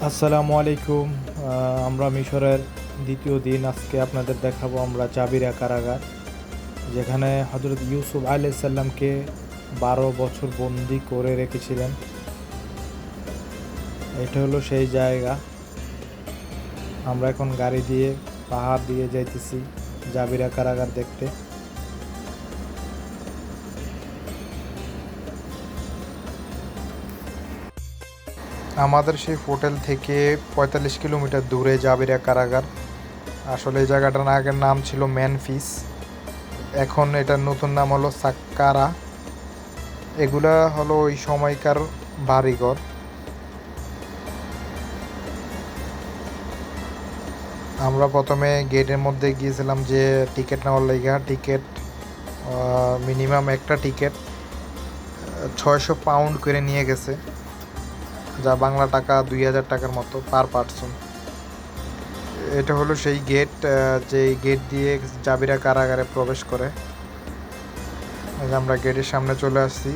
আসসালামু আলাইকুম। আমরা মিশরের দ্বিতীয় দিন। আজকে আপনাদের দেখাবো আমরা জাবিরা কারাগার, যেখানে হজরত ইউসুফ আলাইহিস সালামকে 12 বছর বন্দি করে রেখেছিলেন। এটা হলো সেই জায়গা। আমরা এখন গাড়ি দিয়ে পাহাড় দিয়ে যাইতেছি জাবিরা কারাগার দেখতে। আমাদের সেই হোটেল থেকে 45 কিলোমিটার দূরে জাবিরা কারাগার। আসলে এই জায়গাটার আগের নাম ছিল মেনফিস, এখন এটার নতুন নাম হলো সাক্কারা। এগুলা হলো ওই সময়কার বাড়িঘর। আমরা প্রথমে গেটের মধ্যে গিয়েছিলাম যে টিকিট নেওয়ার লাইগা। টিকিট মিনিমাম একটা টিকিট 600 পাউন্ড করে নিয়ে গেছে, যা বাংলা টাকা 2000 টাকার মতো পার পার্সন। এটা হলো সেই গেট, যে গেট দিয়ে জাবিরা কারাগারে প্রবেশ করে। আমরা গেটের সামনে চলে আসছি।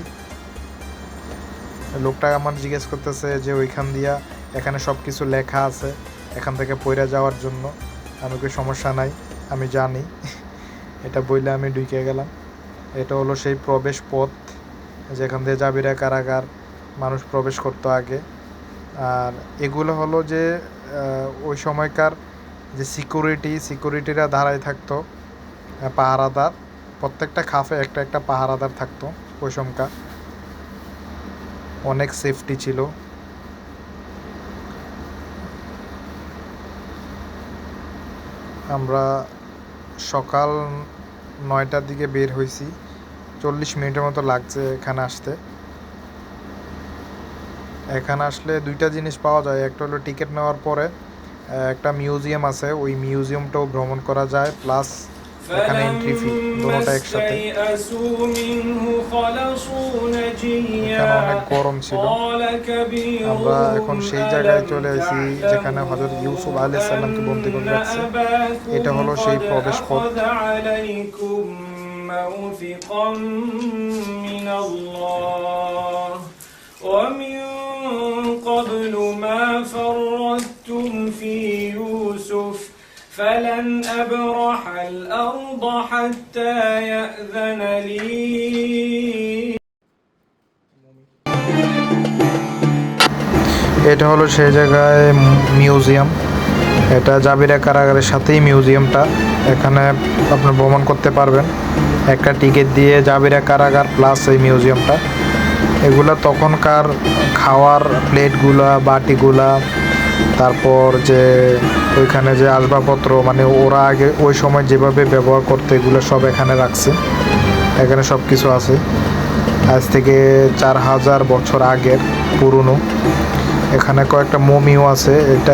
লোকটা আমার জিজ্ঞেস করতেছে যে ওইখান দিয়া এখানে সব কিছু লেখা আছে এখান থেকে পইরা যাওয়ার জন্য। আমি কোনো সমস্যা নাই, আমি জানি। এটা বইলে আমি ঢুকে গেলাম। এটা হলো সেই প্রবেশ পথ যেখান দিয়ে জাবিরা কারাগার মানুষ প্রবেশ করতো আগে। আর এগুলো হলো যে ওই সময়কার যে সিকিউরিটিরা দাঁড়ায় থাকতো, পাহারাদার। প্রত্যেকটা খাফে একটা একটা পাহারাদার থাকতো। ওই সময়কার অনেক সেফটি ছিল। আমরা সকাল 9টার দিকে বের হয়েছি, 40 মিনিটের মতো লাগছে এখানে আসতে। এখানে আসলে দুইটা জিনিস পাওয়া যায়। একটা হলো টিকিট নেওয়ার পরে একটা মিউজিয়াম আছে, ওই মিউজিয়ামটাও ভ্রমণ করা যায়, প্লাস এখানে এন্ট্রি ফি, দুটোটা একসাথে। এখানে অনেক গরম ছিল। আমরা এখন সেই জায়গায় চলে এসেছি যেখানে হযরত ইউসুফ আলাইহিস সালামকে বন্দী করে রাখছে। এটা হলো সেই প্রবেশ পথ। ومن قبل ما فرطتم في يوسف فلن أبرح الأرض حتى يأذن لي। এটা হলো সেই জায়গায় মিউজিয়াম। এটা জাবিরা কারাগারের সাথেই মিউজিয়ামটা। এখানে আপনি ভ্রমণ করতে পারবেন একটা টিকিট দিয়ে, জাবিরা কারাগার প্লাস এই মিউজিয়ামটা। এগুলা তখনকার খাওয়ার প্লেটগুলা, বাটিগুলা, তারপর যে ওইখানে যে আসবাবপত্র, মানে ওরা আগে ওই সময় যেভাবে ব্যবহার করতো এগুলো সব এখানে রাখছে। এখানে সব কিছু আছে, আজ থেকে 4000 বছর আগের পুরনো। এখানে কয়েকটা মমিও আছে। এটা